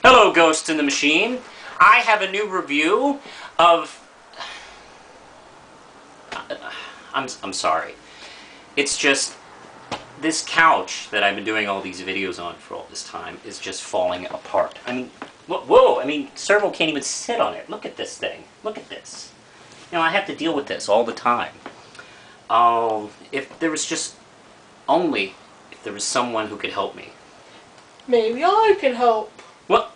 Hello, Ghost in the Machine. I have a new review of... I'm sorry. It's just... this couch that I've been doing all these videos on for all this time is just falling apart. I mean, whoa! I mean, Servo can't even sit on it. Look at this thing. Look at this. You know, I have to deal with this all the time. If there was just... only if there was someone who could help me. Maybe I can help. What?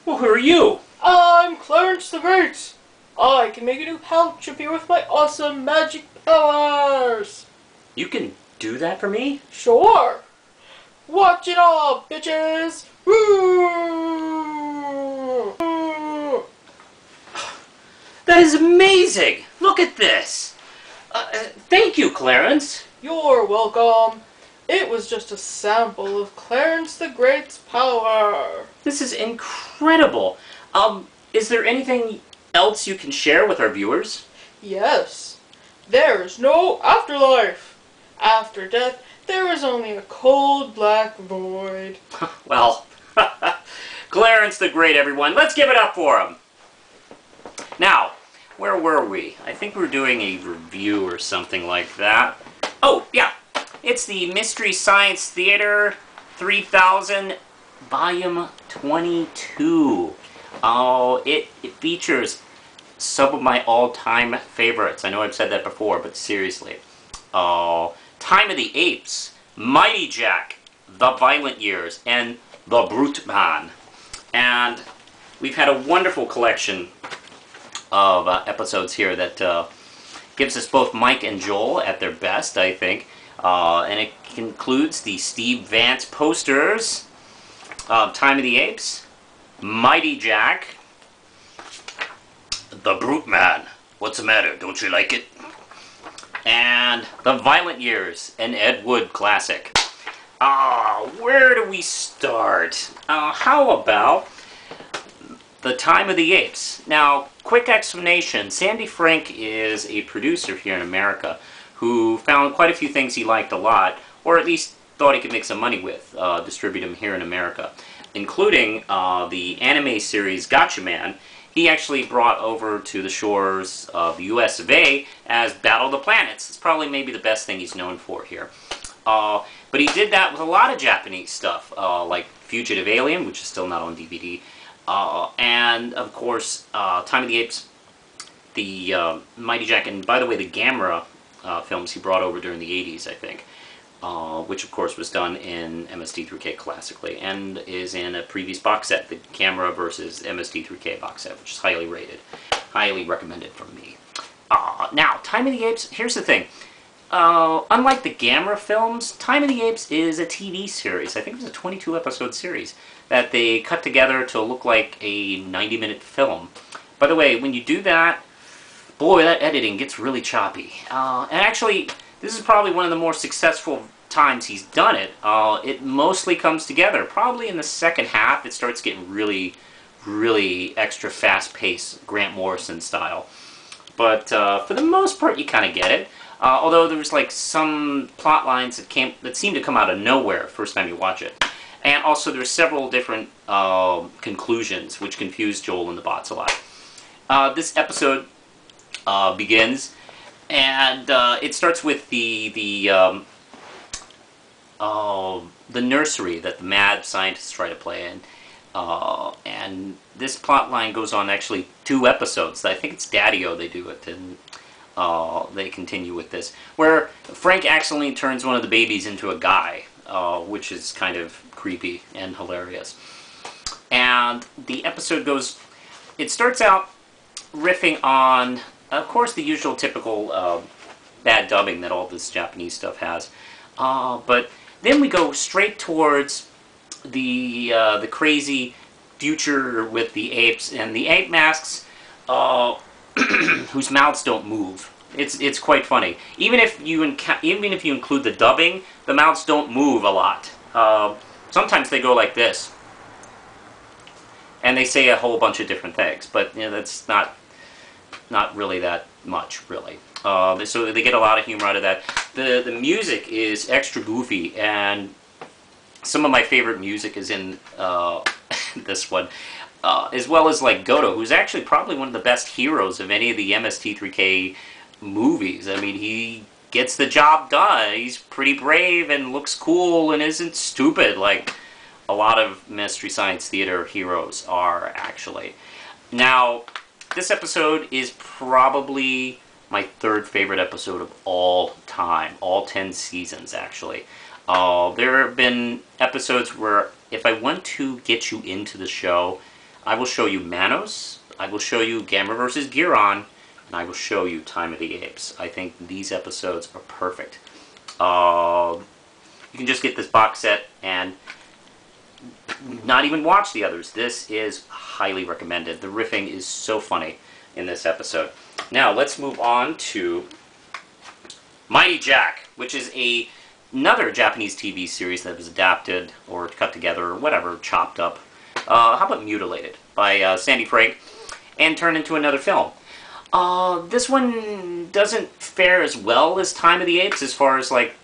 Well, who are you? I'm Clarence the Great. I can make a new couch appear with my awesome magic powers. You can do that for me? Sure. Watch it all, bitches. Woo! That is amazing! Look at this! Thank you, Clarence. You're welcome. It was just a sample of Clarence the Great's power. This is incredible. Is there anything else you can share with our viewers? Yes. There is no afterlife. After death, there is only a cold black void. Well, Clarence the Great, everyone. Let's give it up for him. Now, where were we? I think we were doing a review or something like that. Oh, yeah. It's the Mystery Science Theater 3000 Volume 22. Oh, it features some of my all-time favorites. I know I've said that before, but seriously. Oh, Time of the Apes, Mighty Jack, The Violent Years, and The Brute Man. And we've had a wonderful collection of episodes here that gives us both Mike and Joel at their best, I think. And it includes the Steve Vance posters of Time of the Apes, Mighty Jack, The Brute Man, What's the Matter, Don't You Like It? And The Violent Years, an Ed Wood classic. Where do we start? How about The Time of the Apes? Now, quick explanation. Sandy Frank is a producer here in America who found quite a few things he liked a lot, or at least thought he could make some money with, distribute them here in America, including the anime series Gatchaman. He actually brought over to the shores of the US of A as Battle of the Planets. It's probably maybe the best thing he's known for here. But he did that with a lot of Japanese stuff, like Fugitive Alien, which is still not on DVD, and of course Time of the Apes, the Mighty Jack, and by the way, the Gamera films he brought over during the 80s, I think, which of course was done in Mst3K classically, and is in a previous box set, the Gamera versus Mst3K box set, which is highly rated, highly recommended from me. Now, Time of the Apes, here's the thing. Unlike the Gamera films, Time of the Apes is a TV series. I think it was a 22-episode series that they cut together to look like a 90-minute film. By the way, when you do that, boy, that editing gets really choppy. And actually, this is probably one of the more successful times he's done it. It mostly comes together. Probably in the second half, it starts getting really, really extra fast-paced, Grant Morrison style. But for the most part, you kind of get it. Although there was like some plot lines that seemed to come out of nowhere first time you watch it. And also there's several different conclusions which confuse Joel and the bots a lot. This episode begins, and it starts with the nursery that the mad scientists try to play in. And this plot line goes on actually 2 episodes. I think it's Daddy-O they do it, and they continue with this, where Frank accidentally turns one of the babies into a guy, which is kind of creepy and hilarious. And the episode goes, it starts out riffing on, of course, the usual typical bad dubbing that all this Japanese stuff has, but then we go straight towards the crazy future with the apes and the ape masks, whose mouths don't move. It's quite funny. Even if you include the dubbing, the mouths don't move a lot. Sometimes they go like this, and they say a whole bunch of different things. But you know, that's not really that much, really. So they get a lot of humor out of that. The music is extra goofy, and some of my favorite music is in this one. As well as like Goto, who's actually probably one of the best heroes of any of the Mst3K movies. I mean, he gets the job done. He's pretty brave and looks cool and isn't stupid like a lot of Mystery Science Theater heroes are, actually. Now, this episode is probably my third favorite episode of all time. All 10 seasons, actually. There have been episodes where if I want to get you into the show, I will show you Manos, I will show you Gamera vs. Giron, and I will show you Time of the Apes. I think these episodes are perfect. You can just get this box set and not even watch the others. This is highly recommended. The riffing is so funny in this episode. Now, let's move on to Mighty Jack, which is another Japanese TV series that was adapted or cut together or whatever, chopped up. How about Mutilated by Sandy Frank and turned into another film. This one doesn't fare as well as Time of the Apes as far as like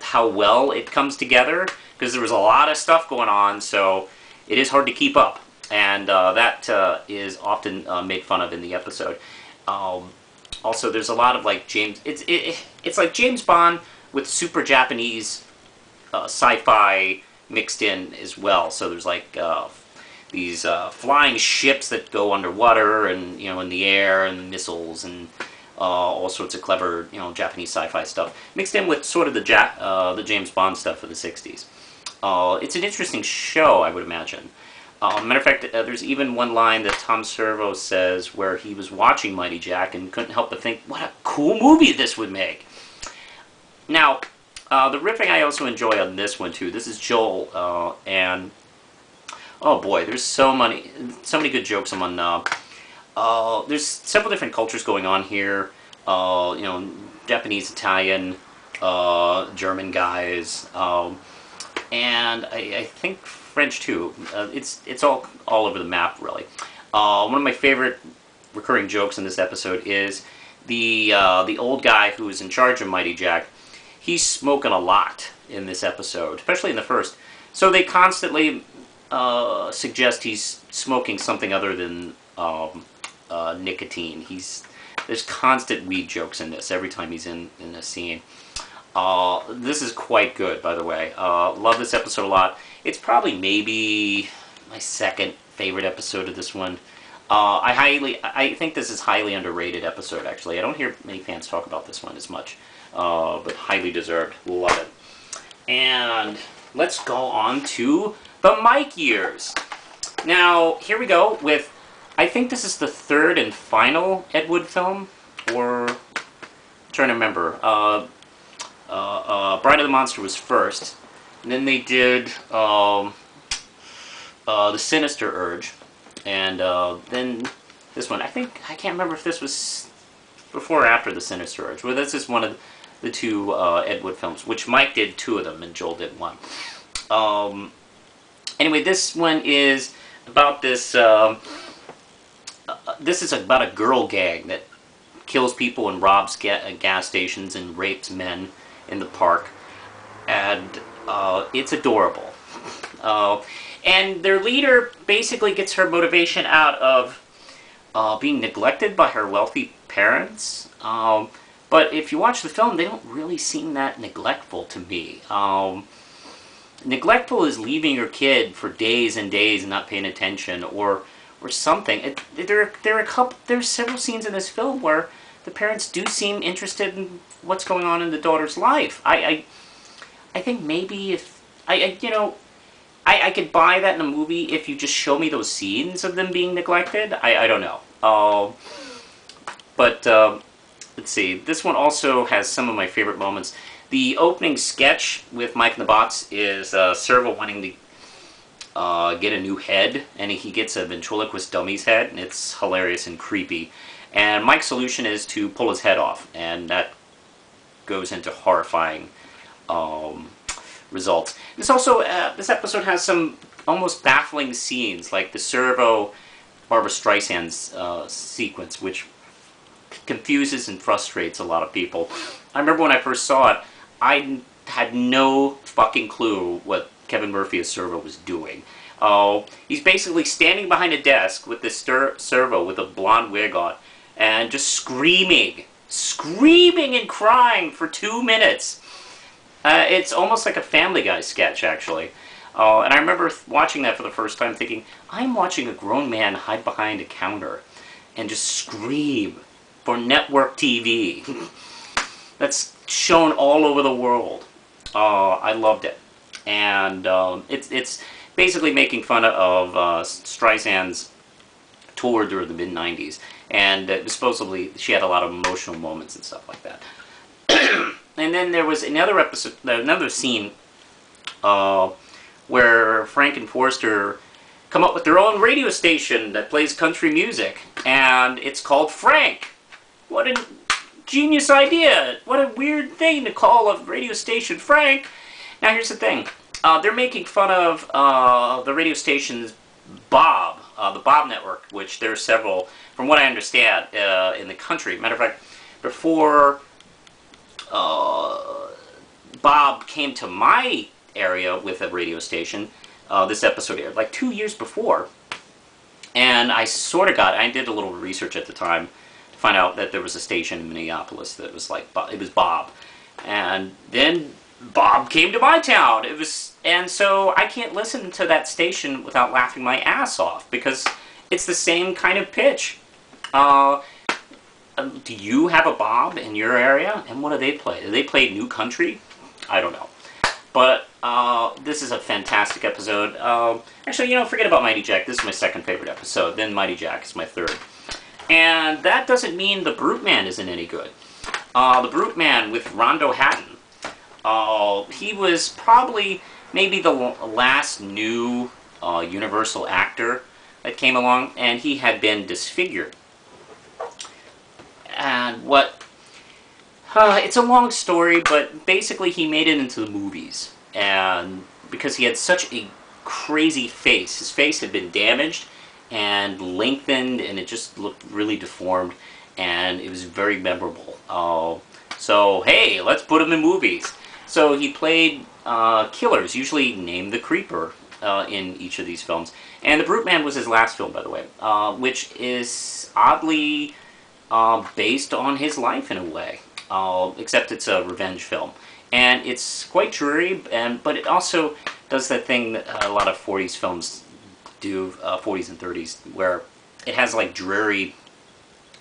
how well it comes together, because there was a lot of stuff going on, so it is hard to keep up, and that is often made fun of in the episode. Also, there's a lot of like it's like James Bond with super Japanese sci-fi mixed in as well. So there's like these flying ships that go underwater and in the air, and missiles and all sorts of clever Japanese sci-fi stuff mixed in with sort of the James Bond stuff of the '60s. It's an interesting show, I would imagine. Matter of fact, there's even one line that Tom Servo says where he was watching Mighty Jack and couldn't help but think, what a cool movie this would make. Now, the riffing I also enjoy on this one too. This is Joel, and oh boy, there's so many good jokes on. There's several different cultures going on here. Japanese, Italian, German guys, and I think French too. It's all over the map, really. One of my favorite recurring jokes in this episode is the old guy who is in charge of Mighty Jack. He's smoking a lot in this episode, especially in the first. So they constantly suggest he's smoking something other than nicotine. There's constant weed jokes in this every time he's in a scene. This is quite good, by the way. Love this episode a lot. It's probably maybe my second favorite episode of this one. I think this is highly underrated episode, actually. I don't hear many fans talk about this one as much, but highly deserved. Love it. And let's go on to the Mike years. Now, here we go with, I think this is the third and final Ed Wood film, or I'm trying to remember. Bride of the Monster was first, and then they did The Sinister Urge, and then this one. I can't remember if this was before or after The Sinister Urge. Well, this is one of the two Ed Wood films, which Mike did two of them and Joel did one. Anyway, this one is about this. This is about a girl gang that kills people and robs gas stations and rapes men in the park, and it's adorable. And their leader basically gets her motivation out of being neglected by her wealthy parents. But if you watch the film, they don't really seem that neglectful to me. Neglectful is leaving your kid for days and days and not paying attention, or something. There's several scenes in this film where the parents do seem interested in what's going on in the daughter's life. I think maybe if I could buy that in a movie if you just show me those scenes of them being neglected. I don't know. But let's see. This one also has some of my favorite moments. The opening sketch with Mike and the Bots is Servo wanting to get a new head, and he gets a ventriloquist dummy's head, and it's hilarious and creepy. And Mike's solution is to pull his head off, and that goes into horrifying results. This episode has some almost baffling scenes, like the Servo Barbra Streisand sequence, which confuses and frustrates a lot of people. I remember when I first saw it, I had no fucking clue what Kevin Murphy as Servo was doing. Oh, he's basically standing behind a desk with this servo with a blonde wig on, and just screaming and crying for 2 minutes. It's almost like a Family Guy sketch, actually. And I remember watching that for the first time thinking, I'm watching a grown man hide behind a counter and just scream for network TV. That's shown all over the world. I loved it. And it's basically making fun of Streisand's tour during the mid-90s. And supposedly she had a lot of emotional moments and stuff like that. And then there was another episode, another scene where Frank and Forrester come up with their own radio station that plays country music, and it's called Frank. What a genius idea! What a weird thing to call a radio station Frank. Now here's the thing. They're making fun of the radio station's Bob, the Bob Network, which there are several, from what I understand, in the country. Matter of fact, before Bob came to my area with a radio station, this episode aired like 2 years before. And I sort of I did a little research at the time to find out that there was a station in Minneapolis that was like, it was Bob. And then Bob came to my town. And so I can't listen to that station without laughing my ass off, because it's the same kind of pitch. Do you have a Bob in your area? And what do they play? Do they play New Country? I don't know. But this is a fantastic episode. Actually, you know, forget about Mighty Jack. This is my second favorite episode. Then Mighty Jack is my third. And that doesn't mean the Brute Man isn't any good. The Brute Man with Rondo Hatton. He was probably maybe the last new Universal actor that came along, and he had been disfigured. And it's a long story, but basically he made it into the movies. And because he had such a crazy face, his face had been damaged and lengthened, and it just looked really deformed, and it was very memorable. So, hey, let's put him in movies. So he played killers, usually named the Creeper, in each of these films. And The Brute Man was his last film, by the way, which is oddly based on his life in a way, except it's a revenge film. And it's quite dreary, but it also does that thing that a lot of 40s films do, 40s and 30s, where it has like dreary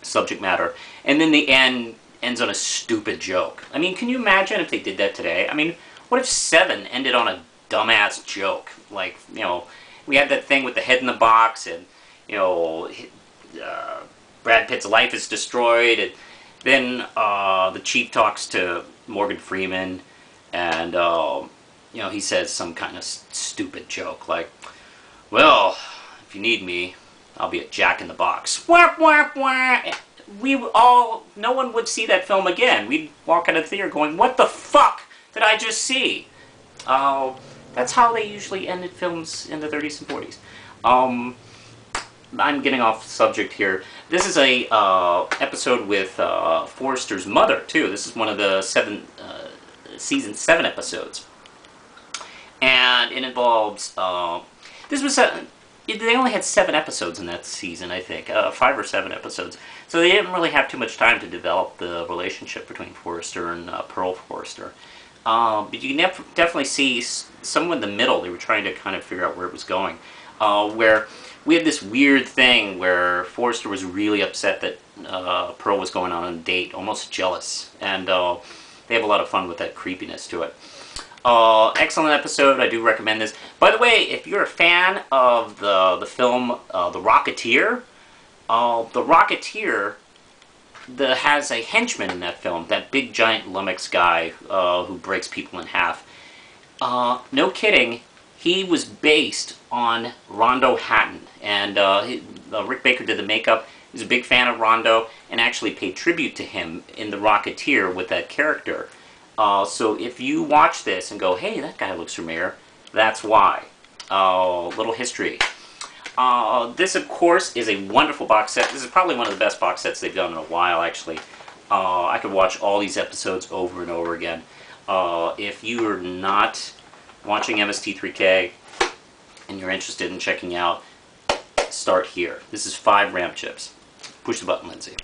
subject matter, and then the end ends on a stupid joke. I mean, can you imagine if they did that today? I mean, what if Seven ended on a dumbass joke? Like, you know, we had that thing with the head in the box, and, you know, Brad Pitt's life is destroyed, and then the chief talks to Morgan Freeman, and, you know, he says some kind of stupid joke, like, well, if you need me, I'll be at Jack in the Box. Wah, wah, wah. No one would see that film again. We'd walk out of the theater going, what the fuck did I just see? That's how they usually ended films in the 30s and 40s. I'm getting off subject here. This is a episode with Forrester's mother, too. This is one of the season 7 episodes. And it involves, they only had 7 episodes in that season, I think. 5 or 7 episodes. So they didn't really have too much time to develop the relationship between Forrester and Pearl Forrester. But you can definitely see somewhere in the middle, they were trying to kind of figure out where it was going. Where we had this weird thing where Forrester was really upset that Pearl was going on a date, almost jealous. And they have a lot of fun with that creepiness to it. Excellent episode. I do recommend this. By the way, if you're a fan of the film The Rocketeer, has a henchman in that film, that big giant lummox guy who breaks people in half. No kidding, he was based on Rondo Hatton, and Rick Baker did the makeup. He was a big fan of Rondo and actually paid tribute to him in The Rocketeer with that character. So if you watch this and go, hey, that guy looks familiar, that's why. Little history. This, of course, is a wonderful box set. This is probably one of the best box sets they've done in a while, actually. I could watch all these episodes over and over again. If you are not watching Mst3K and you're interested in checking out, start here. This is 5 RAM chips. Push the button, Lindsay.